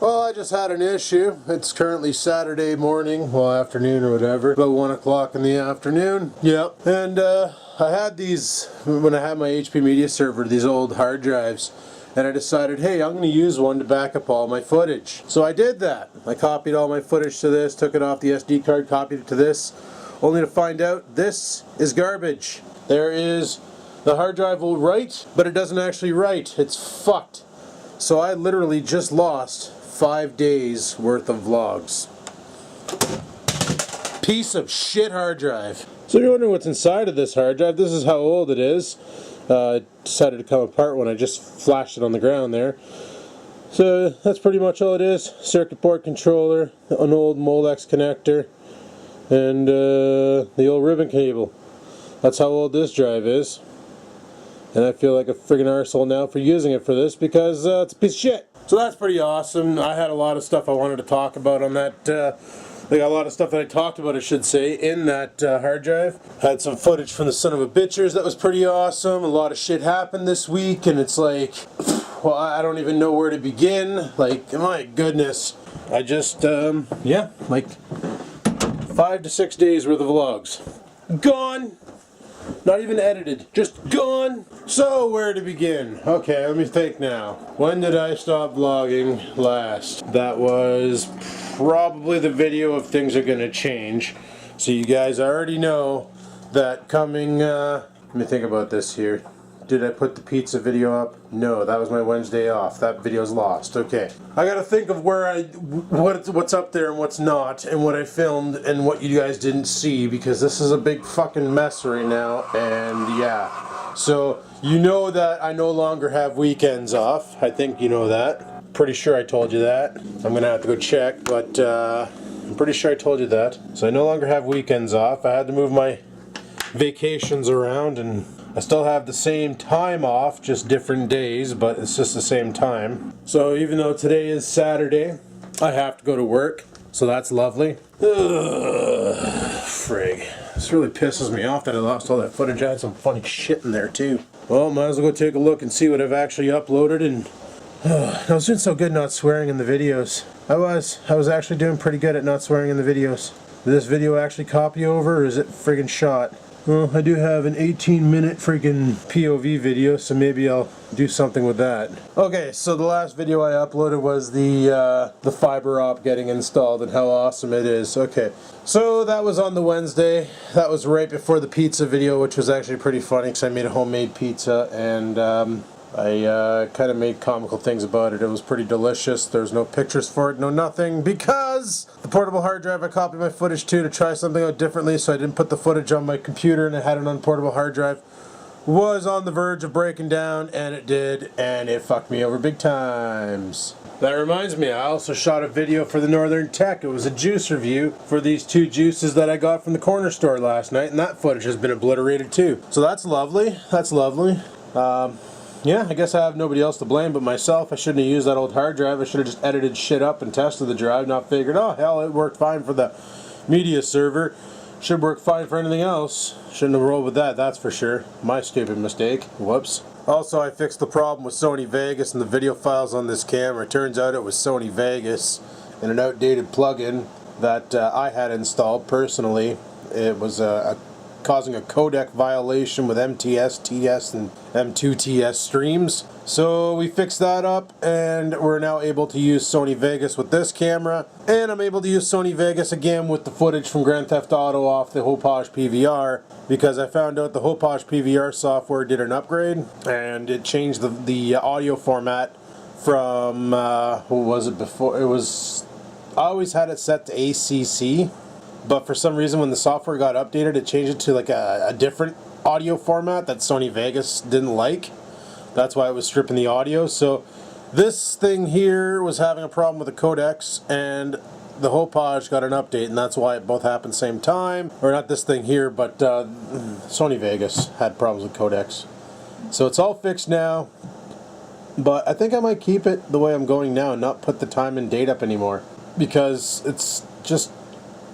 Well, I just had an issue. It's currently Saturday morning, well, afternoon or whatever, about 1 o'clock in the afternoon. Yep. And I had these, when I had my HP media server, these old hard drives, and I decided, hey, I'm going to use one to back up all my footage. So I did that. I copied all my footage to this, took it off the SD card, copied it to this, only to find out this is garbage. There is, the hard drive will write, but it doesn't actually write. It's fucked. So I literally just lost 5 days worth of vlogs. Piece of shit hard drive. So you're wondering what's inside of this hard drive. This is how old it is. It decided to come apart when I just flashed it on the ground there. So that's pretty much all it is. Circuit board controller, an old Molex connector, and the old ribbon cable. That's how old this drive is. And I feel like a friggin' arsehole now for using it for this because it's a piece of shit. So that's pretty awesome. I had a lot of stuff I wanted to talk about on that. I got a lot of stuff that I talked about, I should say, in that hard drive. Had some footage from the son of a bitchers that was pretty awesome. A lot of shit happened this week, and it's like, well, I don't even know where to begin. Like, my goodness. I just, yeah, like 5 to 6 days worth of vlogs. Gone! Not even edited, just gone. So where to begin? Okay, let me think now. When did I stop vlogging last? That was probably the video of things are gonna change. So you guys already know that coming, let me think about this here. Did I put the pizza video up? No, that was my Wednesday off. That video's lost. Okay. I gotta think of where what's up there and what's not, and what I filmed and what you guys didn't see, because this is a big fucking mess right now, and yeah. So, you know that I no longer have weekends off. I think you know that. Pretty sure I told you that. I'm gonna have to go check, but I'm pretty sure I told you that. So I no longer have weekends off. I had to move my vacations around, and I still have the same time off, just different days, but it's just the same time. So even though today is Saturday, I have to go to work, so that's lovely. Ugh, frig. This really pisses me off that I lost all that footage. I had some funny shit in there too. Well, might as well go take a look and see what I've actually uploaded. And I was doing so good not swearing in the videos. I was actually doing pretty good at not swearing in the videos. Did this video actually copy over, or is it friggin' shot? Well, I do have an 18-minute freaking POV video, so maybe I'll do something with that. Okay, so the last video I uploaded was the fiber op getting installed and how awesome it is. Okay, so that was on the Wednesday. That was right before the pizza video, which was actually pretty funny because I made a homemade pizza, and I kind of made comical things about it. It was pretty delicious. There's no pictures for it, no nothing, because the portable hard drive I copied my footage to try something out differently, so I didn't put the footage on my computer, and I had it on portable hard drive. Was on the verge of breaking down, and it did, and it fucked me over big times. That reminds me, I also shot a video for the Northern Tech. It was a juice review for these 2 juices that I got from the corner store last night, and that footage has been obliterated too. So that's lovely. That's lovely. Yeah, I guess I have nobody else to blame but myself. I shouldn't have used that old hard drive. I should have just edited shit up and tested the drive, not figured, oh hell, it worked fine for the media server. Should work fine for anything else. Shouldn't have rolled with that, that's for sure. My stupid mistake. Whoops. Also, I fixed the problem with Sony Vegas and the video files on this camera. It turns out it was Sony Vegas and an outdated plugin that I had installed personally. It was causing a codec violation with MTS, TS, and M2TS streams. So we fixed that up, and we're now able to use Sony Vegas with this camera, and I'm able to use Sony Vegas again with the footage from Grand Theft Auto off the Hopage PVR, because I found out the Hopage PVR software did an upgrade, and it changed the audio format from, what was it before? I always had it set to ACC, but for some reason when the software got updated, it changed it to like a different audio format that Sony Vegas didn't like. That's why it was stripping the audio. So this thing here was having a problem with the codecs, and the Hopage got an update, and that's why it both happened same time. Or not this thing here, but Sony Vegas had problems with codecs. So it's all fixed now, but I think I might keep it the way I'm going now and not put the time and date up anymore, because it's just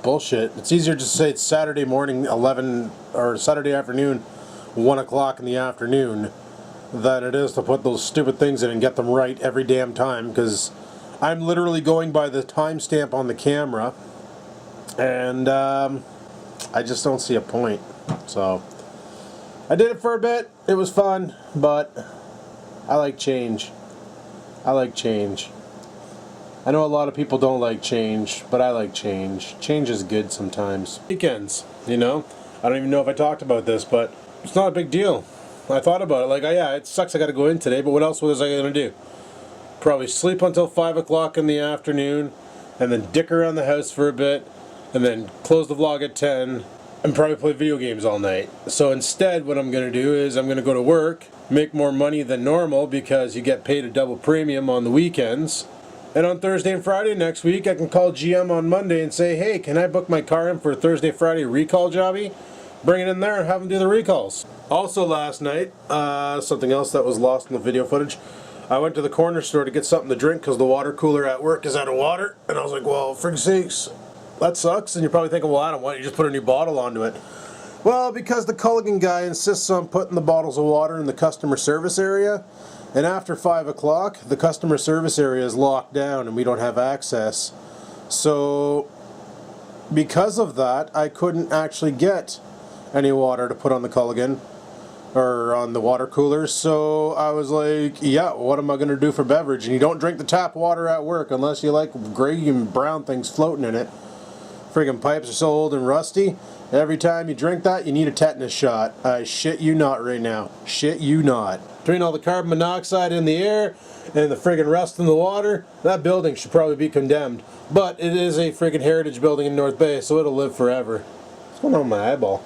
bullshit. It's easier to say it's Saturday morning 11 or Saturday afternoon 1 o'clock in the afternoon than it is to put those stupid things in and get them right every damn time, because I'm literally going by the timestamp on the camera, and I just don't see a point. So I did it for a bit. It was fun, but I like change. I like change. I know a lot of people don't like change, but I like change. Change is good sometimes. Weekends, you know? I don't even know if I talked about this, but it's not a big deal. I thought about it, like, oh, yeah, it sucks I gotta go in today, but what else was I gonna do? Probably sleep until 5 o'clock in the afternoon, and then dick around the house for a bit, and then close the vlog at 10, and probably play video games all night. So instead, what I'm gonna do is I'm gonna go to work, make more money than normal because you get paid a double premium on the weekends. And on Thursday and Friday next week, I can call GM on Monday and say, hey, can I book my car in for a Thursday, Friday recall jobby? Bring it in there and have them do the recalls. Also last night, something else that was lost in the video footage, I went to the corner store to get something to drink because the water cooler at work is out of water. And I was like, well, frig sakes, that sucks. And you're probably thinking, well, Adam, why don't you just put a new bottle onto it? Well, because the Culligan guy insists on putting the bottles of water in the customer service area. And after 5 o'clock, the customer service area is locked down and we don't have access. So, because of that, I couldn't actually get any water to put on the Culligan or on the water coolers. So I was like, yeah, what am I going to do for beverage? And you don't drink the tap water at work unless you like gray and brown things floating in it. Friggin' pipes are so old and rusty. Every time you drink that, you need a tetanus shot. I shit you not right now. Shit you not. Between all the carbon monoxide in the air and the friggin' rust in the water, that building should probably be condemned. But it is a friggin' heritage building in North Bay, so it'll live forever. What's going on with my eyeball?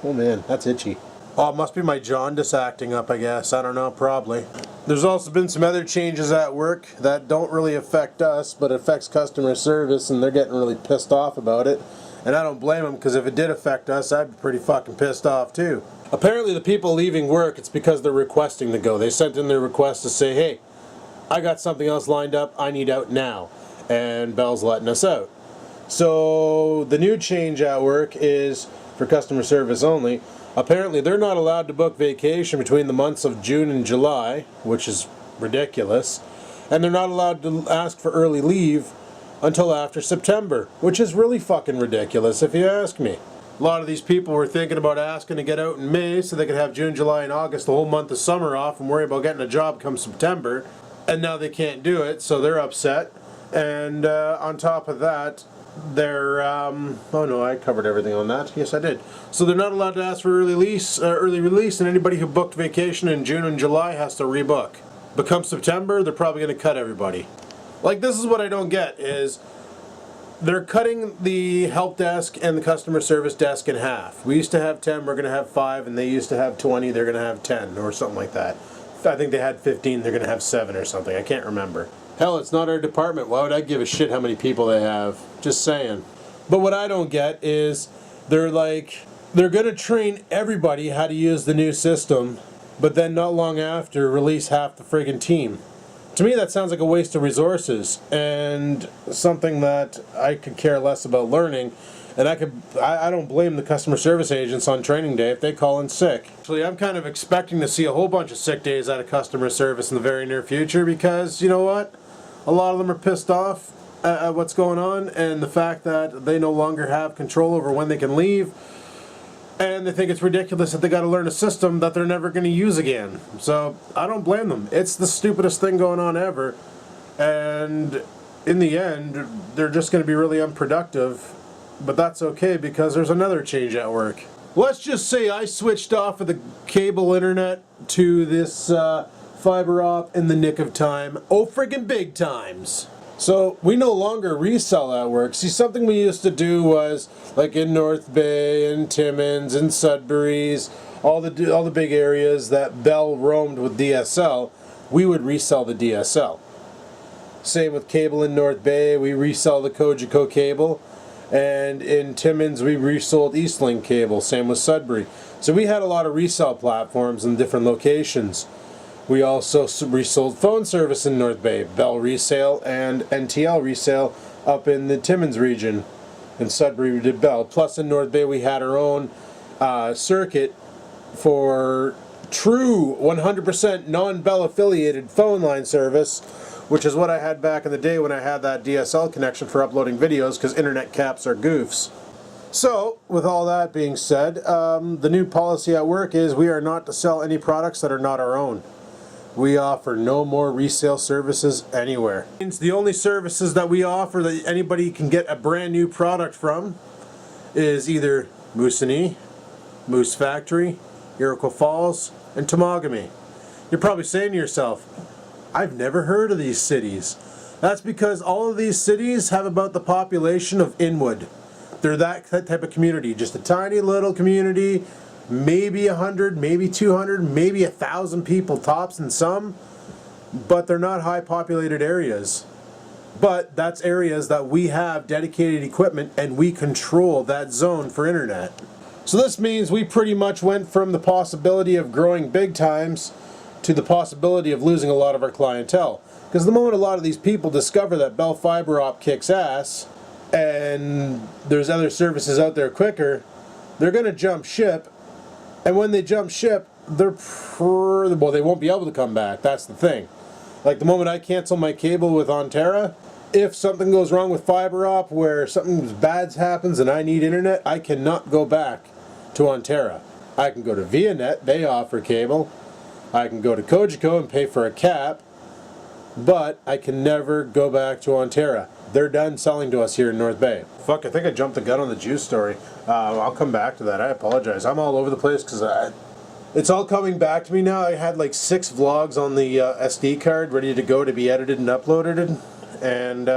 Oh man, that's itchy. Oh, it must be my jaundice acting up, I guess. I don't know, probably. There's also been some other changes at work that don't really affect us, but affects customer service, and they're getting really pissed off about it. And I don't blame them, because if it did affect us, I'd be pretty fucking pissed off too. Apparently the people leaving work, it's because they're requesting to go. They sent in their request to say, hey, I got something else lined up, I need out now. And Bell's letting us out. So the new change at work is for customer service only. Apparently they're not allowed to book vacation between the months of June and July, which is ridiculous. And they're not allowed to ask for early leave until after September, which is really fucking ridiculous if you ask me. A lot of these people were thinking about asking to get out in May so they could have June, July, and August, the whole month of summer off, and worry about getting a job come September. And now they can't do it, so they're upset. And on top of that, they're, oh no, I covered everything on that. Yes, I did. So they're not allowed to ask for early release, and anybody who booked vacation in June and July has to rebook. But come September, they're probably going to cut everybody. Like, this is what I don't get, is they're cutting the help desk and the customer service desk in half. We used to have 10, we're going to have 5, and they used to have 20, they're going to have 10, or something like that. I think they had 15, they're going to have 7 or something. I can't remember. Hell, it's not our department. Why would I give a shit how many people they have? Just saying. But what I don't get is they're going to train everybody how to use the new system, but then not long after release half the friggin' team. To me, that sounds like a waste of resources and something that I could care less about learning. And I don't blame the customer service agents on training day if they call in sick. Actually, I'm kind of expecting to see a whole bunch of sick days out of customer service in the very near future because, you know what? A lot of them are pissed off at what's going on and the fact that they no longer have control over when they can leave. And they think it's ridiculous that they got to learn a system that they're never going to use again. So, I don't blame them. It's the stupidest thing going on ever. And in the end, they're just going to be really unproductive. But that's okay because there's another change at work. Let's just say I switched off of the cable internet to this fiber op in the nick of time. Oh, friggin' big times. So we no longer resell at work. See, something we used to do was, like in North Bay and Timmins and Sudbury's, all the big areas that Bell roamed with DSL, we would resell the DSL. Same with cable in North Bay, we resell the Cogeco cable. And in Timmins, we resold Eastlink cable, same with Sudbury. So we had a lot of resale platforms in different locations. We also resold phone service in North Bay, Bell resale and NTL resale up in the Timmins region. In Sudbury we did Bell. Plus in North Bay we had our own circuit for true 100% non-Bell affiliated phone line service which is what I had back in the day when I had that DSL connection for uploading videos, because internet caps are goofs. So, with all that being said, the new policy at work is we are not to sell any products that are not our own. We offer no more resale services anywhere. The only services that we offer that anybody can get a brand new product from is either Moosonee, Moose Factory, Iroquois Falls, and Temagami. You're probably saying to yourself, I've never heard of these cities. That's because all of these cities have about the population of Inwood. They're that type of community, just a tiny little community, maybe 100, maybe 200, maybe 1,000 people tops in some, but they're not high populated areas. But that's areas that we have dedicated equipment and we control that zone for internet. So this means we pretty much went from the possibility of growing big times to the possibility of losing a lot of our clientele. Because the moment a lot of these people discover that Bell Fiber Op kicks ass, and there's other services out there quicker, they're going to jump ship, and when they jump ship, they won't be able to come back. That's the thing. Like the moment I cancel my cable with Onterra, if something goes wrong with Fiber Op where something bad happens and I need internet, I cannot go back to Onterra. I can go to Vianet, they offer cable. I can go to Cogeco and pay for a cap, but I can never go back to Onterra. They're done selling to us here in North Bay. Fuck, I think I jumped the gun on the juice story. I'll come back to that. I apologize. I'm all over the place because it's all coming back to me now. I had like 6 vlogs on the SD card ready to go to be edited and uploaded. And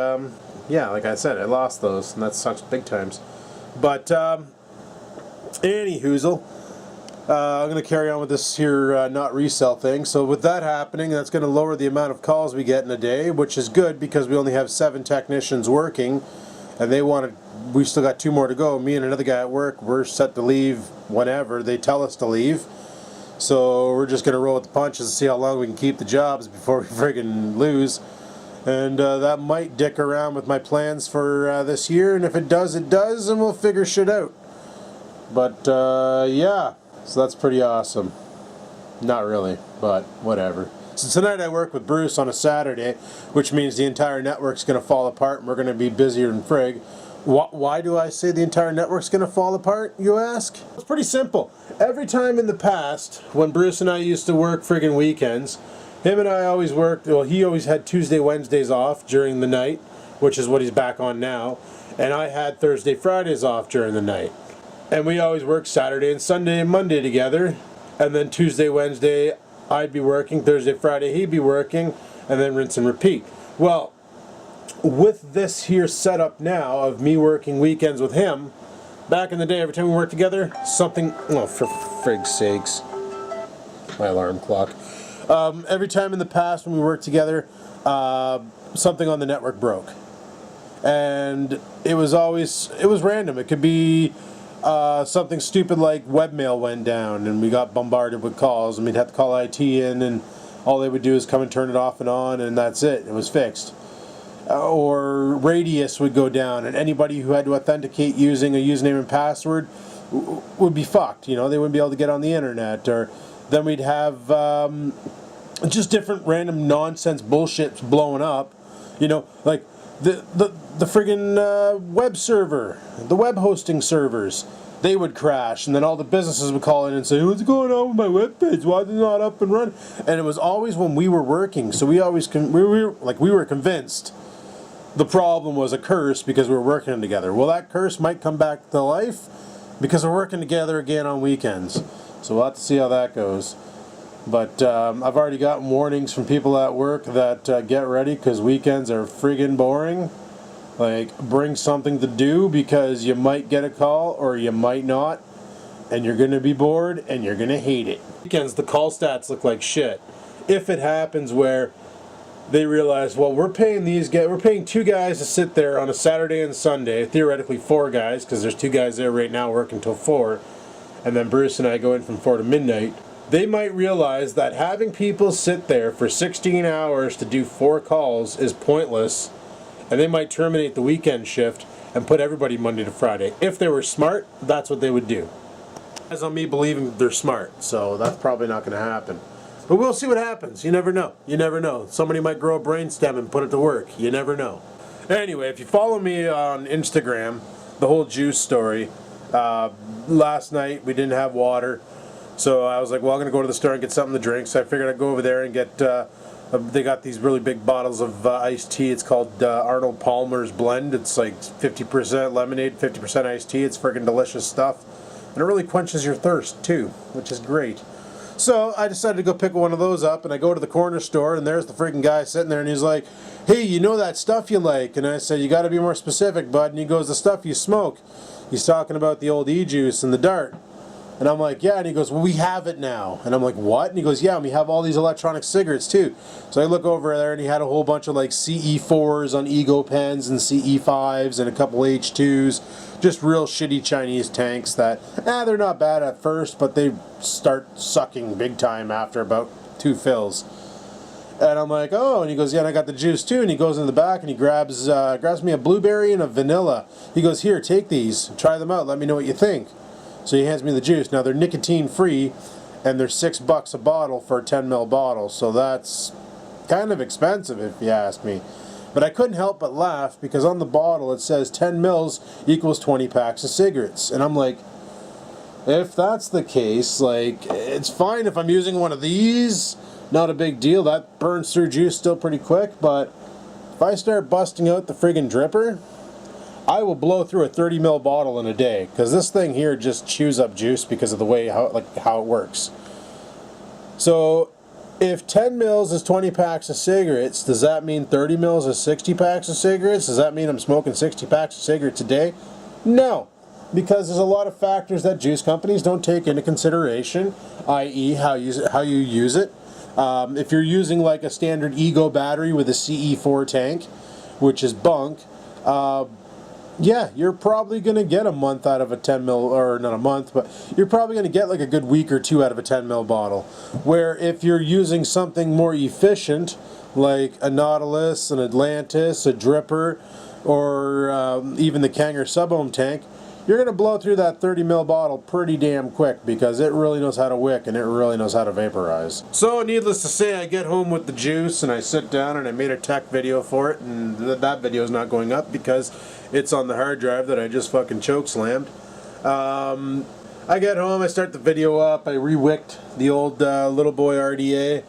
yeah, like I said, I lost those, and that sucks big times. But anyhoozle, I'm going to carry on with this here not resell thing. So with that happening, that's going to lower the amount of calls we get in a day, which is good because we only have 7 technicians working, and we still got 2 more to go. Me and another guy at work, we're set to leave whenever they tell us to leave. So we're just going to roll with the punches and see how long we can keep the jobs before we friggin' lose. And that might dick around with my plans for this year, and if it does, it does, and we'll figure shit out. But yeah. So that's pretty awesome. Not really, but whatever. So tonight I work with Bruce on a Saturday, which means the entire network's going to fall apart and we're going to be busier than frig. Why do I say the entire network's going to fall apart, you ask? It's pretty simple. Every time in the past, when Bruce and I used to work friggin' weekends, him and I always worked, well, he always had Tuesday, Wednesdays off during the night, which is what he's back on now, and I had Thursday, Fridays off during the night. And we always worked Saturday and Sunday and Monday together. And then Tuesday, Wednesday, I'd be working. Thursday, Friday, he'd be working. And then rinse and repeat. Well, with this here setup now of me working weekends with him, back in the day, every time we worked together, something... Oh, for frig's sakes. My alarm clock. Every time in the past when we worked together, something on the network broke. And it was random. It could be... something stupid like webmail went down and we got bombarded with calls and we'd have to call IT in and all they would do is come and turn it off and on and that's it. It was fixed. Or Radius would go down and anybody who had to authenticate using a username and password would be fucked. You know, they wouldn't be able to get on the internet. Or then we'd have just different random nonsense bullshit blowing up. You know, like the friggin' web server, the web hosting servers, they would crash, and then all the businesses would call in and say, what's going on with my web page? Why is it not up and running? And it was always when we were working, so we were convinced the problem was a curse because we were working together. Well, that curse might come back to life because we're working together again on weekends. So we'll have to see how that goes. But I've already gotten warnings from people at work that get ready because weekends are friggin' boring. Like, bring something to do because you might get a call or you might not. And you're going to be bored and you're going to hate it. Weekends, the call stats look like shit. If it happens where they realize, well, we're paying 2 guys to sit there on a Saturday and Sunday, theoretically 4 guys, because there's 2 guys there right now working till 4, and then Bruce and I go in from 4 to midnight. They might realize that having people sit there for 16 hours to do 4 calls is pointless, and they might terminate the weekend shift and put everybody Monday to Friday. If they were smart, that's what they would do. That's on me believing they're smart, so that's probably not going to happen. But we'll see what happens. You never know. You never know. Somebody might grow a brainstem and put it to work. You never know. Anyway, if you follow me on Instagram, the whole juice story, last night we didn't have water. So I was like, well, I'm going to go to the store and get something to drink. So I figured I'd go over there and get, they got these really big bottles of iced tea. It's called Arnold Palmer's Blend. It's like 50% lemonade, 50% iced tea. It's friggin' delicious stuff. And it really quenches your thirst, too, which is great. So I decided to go pick one of those up, and I go to the corner store, and there's the friggin' guy sitting there, and he's like, hey, you know that stuff you like? And I said, you got to be more specific, bud. And he goes, the stuff you smoke. He's talking about the old e-juice and the dart. And I'm like, yeah. And he goes, well, we have it now. And I'm like, what? And he goes, yeah, and we have all these electronic cigarettes too. So I look over there, and he had a whole bunch of like CE4s on Ego pens and CE5s and a couple H2s. Just real shitty Chinese tanks that, they're not bad at first, but they start sucking big time after about 2 fills. And I'm like, oh, and he goes, yeah, and I got the juice too. And he goes in the back and he grabs me a blueberry and a vanilla. He goes, here, take these, try them out, let me know what you think. So he hands me the juice. Now they're nicotine free, and they're $6 a bottle for a 10 ml bottle. So that's kind of expensive if you ask me. But I couldn't help but laugh because on the bottle it says 10 mils equals 20 packs of cigarettes. And I'm like, if that's the case, like, it's fine if I'm using one of these. Not a big deal. That burns through juice still pretty quick. But if I start busting out the friggin' dripper, I will blow through a 30 ml bottle in a day. Because this thing here just chews up juice because of the way how it works. So if 10 mils is 20 packs of cigarettes, does that mean 30 mils is 60 packs of cigarettes? Does that mean I'm smoking 60 packs of cigarettes a day? No, because there's a lot of factors that juice companies don't take into consideration, i.e. how you use it. If you're using like a standard Ego battery with a CE4 tank, which is bunk, yeah, you're probably going to get a month out of a 10 mil, or not a month, but you're probably going to get like a good week or two out of a 10 mil bottle. Where if you're using something more efficient, like a Nautilus, an Atlantis, a Dripper, or even the Kanger Sub-Ohm tank, you're going to blow through that 30 ml bottle pretty damn quick because it really knows how to wick and it really knows how to vaporize. So needless to say, I get home with the juice and I sit down and I made a tech video for it, and that video is not going up because it's on the hard drive that I just fucking choke slammed. I get home, I start the video up, I re-wicked the old little boy RDA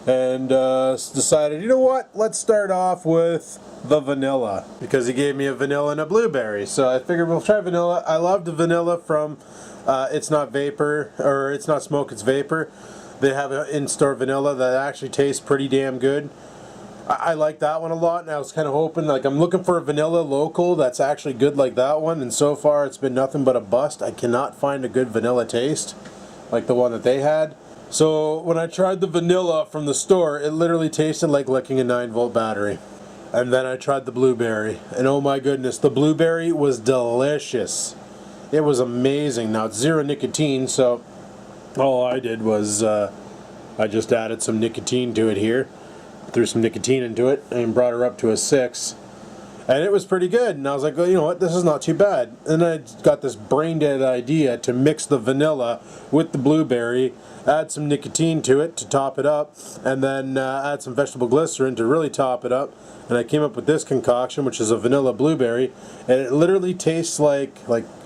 and decided, you know what, let's start off with the vanilla, because he gave me a vanilla and a blueberry, so I figured we'll try vanilla. I love the vanilla from It's Not Vapor, or It's Not Smoke, It's Vapor. They have an in-store vanilla that actually tastes pretty damn good. I like that one a lot, and I was kind of hoping, like, I'm looking for a vanilla local that's actually good like that one, and so far it's been nothing but a bust. I cannot find a good vanilla taste like the one that they had. So when I tried the vanilla from the store, it literally tasted like licking a 9-volt battery. And then I tried the blueberry, and oh my goodness, the blueberry was delicious. It was amazing. Now it's 0 nicotine, so all I did was I just added some nicotine to it here, threw some nicotine into it, and brought her up to a 6. And it was pretty good, and I was like, well, you know what, this is not too bad. And I got this brain-dead idea to mix the vanilla with the blueberry, add some nicotine to it to top it up, and then add some vegetable glycerin to really top it up. And I came up with this concoction, which is a vanilla blueberry, and it literally tastes like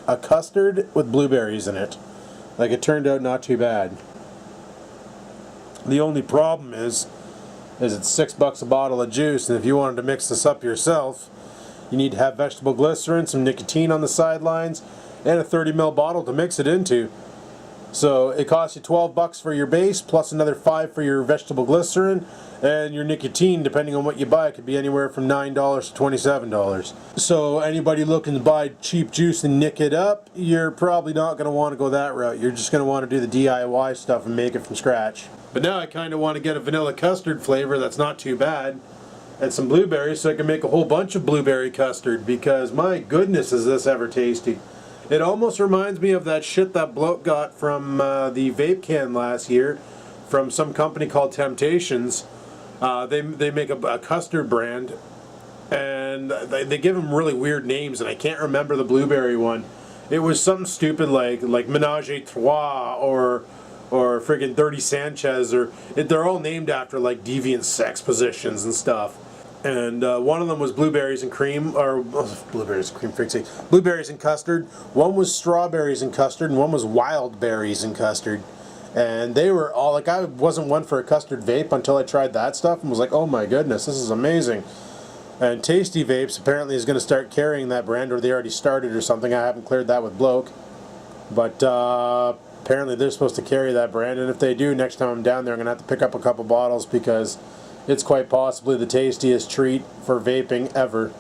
a custard with blueberries in it. Like, it turned out not too bad. The only problem is it's $6 a bottle of juice, and if you wanted to mix this up yourself, you need to have vegetable glycerin, some nicotine on the sidelines, and a 30 ml bottle to mix it into. So it costs you $12 for your base, plus another $5 for your vegetable glycerin, and your nicotine, depending on what you buy, could be anywhere from $9 to $27. So anybody looking to buy cheap juice and nick it up, you're probably not going to want to go that route. You're just going to want to do the DIY stuff and make it from scratch. But now I kind of want to get a vanilla custard flavor that's not too bad, and some blueberries so I can make a whole bunch of blueberry custard, because my goodness is this ever tasty. It almost reminds me of that shit that bloke got from the vape can last year from some company called Temptations. They make a custard brand, and they give them really weird names, and I can't remember the blueberry one. It was something stupid like Menage a Trois or or friggin' Dirty Sanchez, or they're all named after like deviant sex positions and stuff. And one of them was blueberries and cream, or blueberries and cream, freak's sake, blueberries and custard. One was strawberries and custard, and one was wild berries and custard. And they were all like, I wasn't one for a custard vape until I tried that stuff and was like, oh my goodness, this is amazing. And Tasty Vapes apparently is going to start carrying that brand, or they already started or something. I haven't cleared that with Bloke. But apparently they're supposed to carry that brand, and if they do, next time I'm down there I'm going to have to pick up a couple bottles, because it's quite possibly the tastiest treat for vaping ever.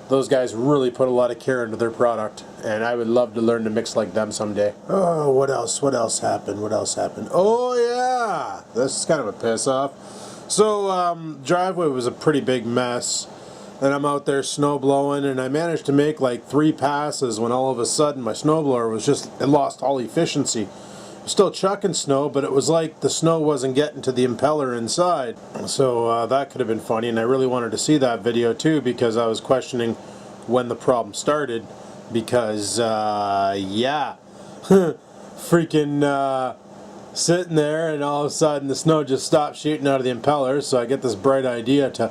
Those guys really put a lot of care into their product, and I would love to learn to mix like them someday. Oh, what else? What else happened? What else happened? Oh yeah! This is kind of a piss off. So, driveway was a pretty big mess, and I'm out there snow blowing, and I managed to make like 3 passes when all of a sudden my snowblower was just, it lost all efficiency. Still chucking snow, but it was like the snow wasn't getting to the impeller inside. So that could have been funny, and I really wanted to see that video too, because I was questioning when the problem started, because yeah, freaking sitting there, and all of a sudden the snow just stopped shooting out of the impeller. So I get this bright idea to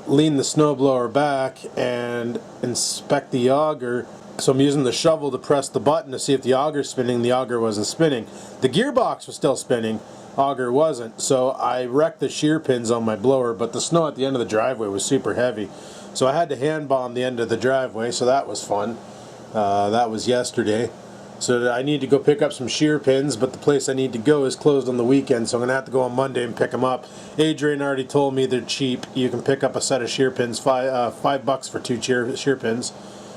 lean the snowblower back and inspect the auger. So I'm using the shovel to press the button to see if the auger's spinning. The auger wasn't spinning. The gearbox was still spinning. Auger wasn't. So I wrecked the shear pins on my blower, but the snow at the end of the driveway was super heavy. So I had to hand bomb the end of the driveway, so that was fun. That was yesterday. So I need to go pick up some shear pins, but the place I need to go is closed on the weekend, so I'm going to have to go on Monday and pick them up. Adrian already told me they're cheap. You can pick up a set of shear pins, $5 for 2 shear pins.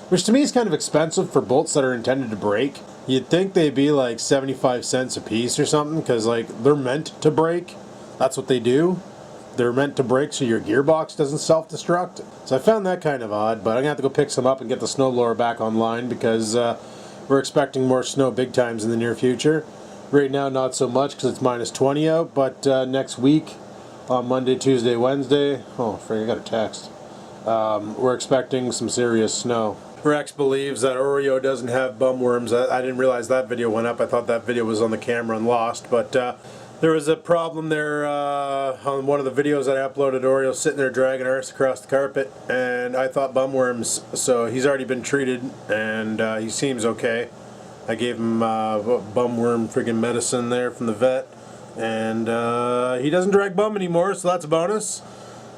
Which to me is kind of expensive for bolts that are intended to break. You'd think they'd be like 75 cents a piece or something, because like they're meant to break. That's what they do. They're meant to break so your gearbox doesn't self-destruct. So I found that kind of odd, but I'm going to have to go pick some up and get the snowblower back online, because we're expecting more snow big times in the near future. Right now not so much because it's minus 20 out, but next week on Monday, Tuesday, Wednesday, oh frig, I got a text. We're expecting some serious snow. Rex believes that Oreo doesn't have bum worms. I didn't realize that video went up. I thought that video was on the camera and lost, but there was a problem there on one of the videos that I uploaded. Oreo sitting there dragging arse across the carpet, and I thought bum worms. So he's already been treated, and he seems okay. I gave him bum worm friggin' medicine there from the vet, and he doesn't drag bum anymore, so that's a bonus.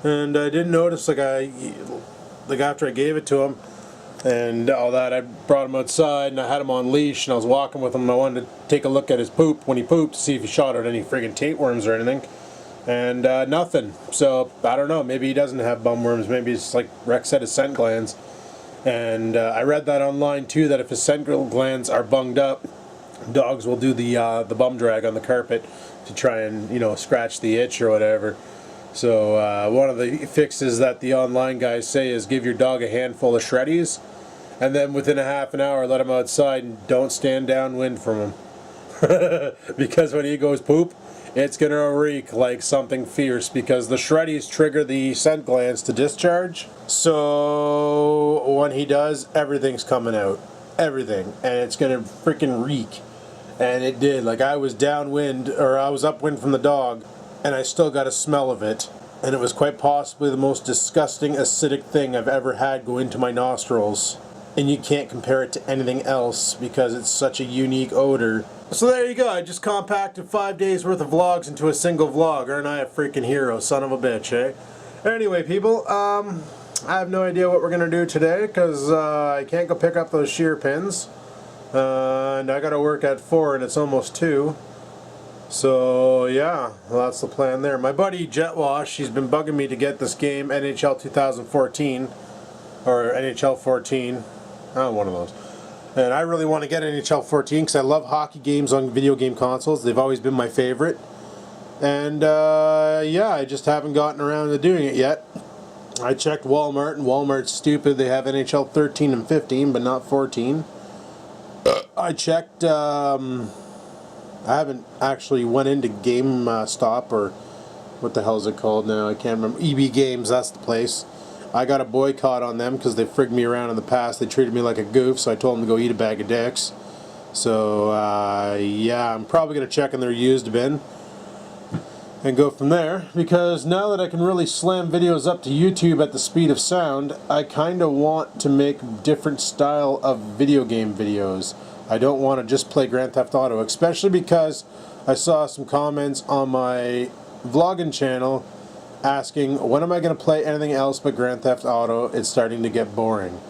And I didn't notice, like after I gave it to him and all that, I brought him outside and I had him on leash, and I was walking with him, and I wanted to take a look at his poop when he pooped to see if he shot out any friggin' tapeworms or anything, and nothing. So I don't know, maybe he doesn't have bum worms. Maybe it's like Rex said, his scent glands. And I read that online too, that if his scent glands are bunged up, dogs will do the bum drag on the carpet to try and, you know, scratch the itch or whatever. So one of the fixes that the online guys say is give your dog a handful of shreddies, and then within a half an hour let him outside and don't stand downwind from him. Because when he goes poop, it's going to reek like something fierce, because the shreddies trigger the scent glands to discharge. So when he does, everything's coming out. Everything. And it's going to freaking reek. And it did. Like, I was downwind, or I was upwind from the dog, and I still got a smell of it. And it was quite possibly the most disgusting acidic thing I've ever had go into my nostrils. And you can't compare it to anything else because it's such a unique odor. So there you go, I just compacted 5 days worth of vlogs into a single vlog. Aren't I a freaking hero, son of a bitch, eh? Anyway, people, I have no idea what we're going to do today because I can't go pick up those shear pins. And I got to work at 4 and it's almost 2. So yeah, well, that's the plan there. My buddy Jetwash, he's been bugging me to get this game, NHL 2014, or NHL 14, one of those. And I really want to get NHL 14 because I love hockey games on video game consoles. They've always been my favorite. And yeah, I just haven't gotten around to doing it yet. I checked Walmart, and Walmart's stupid. They have NHL 13 and 15, but not 14. I checked, I haven't actually went into GameStop, or what the hell is it called now? I can't remember. EB Games, that's the place. I got a boycott on them because they frigged me around in the past. They treated me like a goof, so I told them to go eat a bag of dicks. So yeah, I'm probably going to check in their used bin and go from there, because now that I can really slam videos up to YouTube at the speed of sound, I kind of want to make different style of video game videos. I don't want to just play Grand Theft Auto, especially because I saw some comments on my vlogging channel asking, when am I going to play anything else but Grand Theft Auto? It's starting to get boring.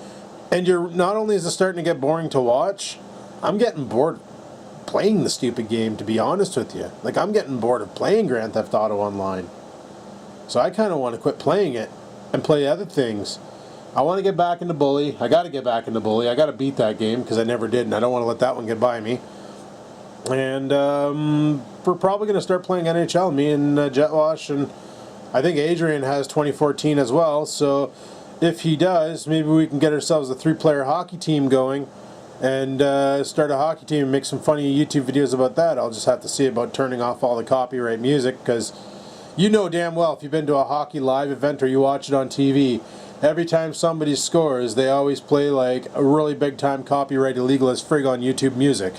And not only is it starting to get boring to watch, I'm getting bored playing the stupid game, to be honest with you. Like, I'm getting bored of playing Grand Theft Auto online. So I kind of want to quit playing it and play other things. I want to get back into Bully. I got to get back into Bully. I got to beat that game because I never did, and I don't want to let that one get by me. And we're probably going to start playing NHL, me and Jetwash, and I think Adrian has 2014 as well. So if he does, maybe we can get ourselves a 3-player hockey team going and start a hockey team and make some funny YouTube videos about that. I'll just have to see about turning off all the copyright music, because you know damn well, if you've been to a hockey live event or you watch it on TV, every time somebody scores, they always play like a really big time copyright illegal as frig on YouTube music.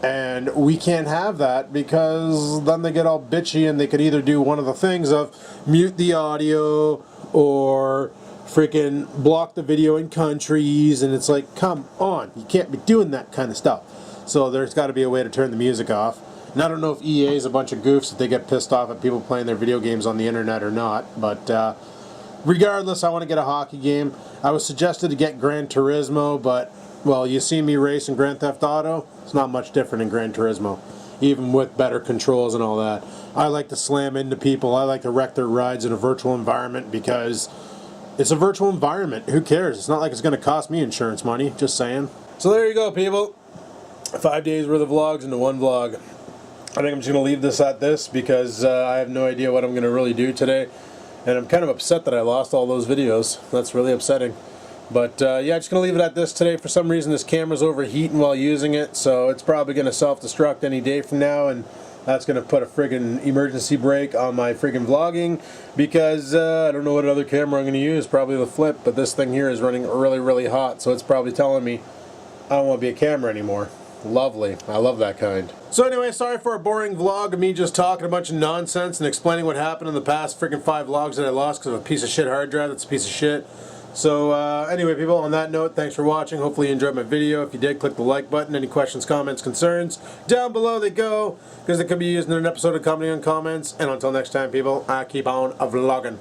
And we can't have that, because then they get all bitchy, and they could either do one of the things of mute the audio or freaking block the video in countries, and it's like, come on, you can't be doing that kind of stuff. So there's got to be a way to turn the music off. And I don't know if EA is a bunch of goofs, if they get pissed off at people playing their video games on the internet or not, but regardless, I want to get a hockey game. I was suggested to get Gran Turismo, but, well, you see me race in Grand Theft Auto, it's not much different in Gran Turismo, even with better controls and all that. I like to slam into people, I like to wreck their rides in a virtual environment, because it's a virtual environment. Who cares? It's not like it's going to cost me insurance money, just saying. So there you go, people. 5 days worth of vlogs into one vlog. I think I'm just going to leave this at this, because I have no idea what I'm going to really do today. And I'm kind of upset that I lost all those videos. That's really upsetting. But yeah, just going to leave it at this today. For some reason this camera's overheating while using it, so it's probably going to self-destruct any day from now, and that's going to put a friggin' emergency brake on my friggin' vlogging, because I don't know what other camera I'm going to use, probably the Flip, but this thing here is running really, really hot, so it's probably telling me I don't want to be a camera anymore. Lovely. I love that kind. So anyway, sorry for a boring vlog of me just talking a bunch of nonsense and explaining what happened in the past friggin' 5 vlogs that I lost because of a piece of shit hard drive that's a piece of shit. So anyway, people, on that note, thanks for watching. Hopefully you enjoyed my video. If you did, click the like button. Any questions, comments, concerns, down below they go, because they could be used in an episode of Commenting on Comments. And until next time, people, I keep on vlogging.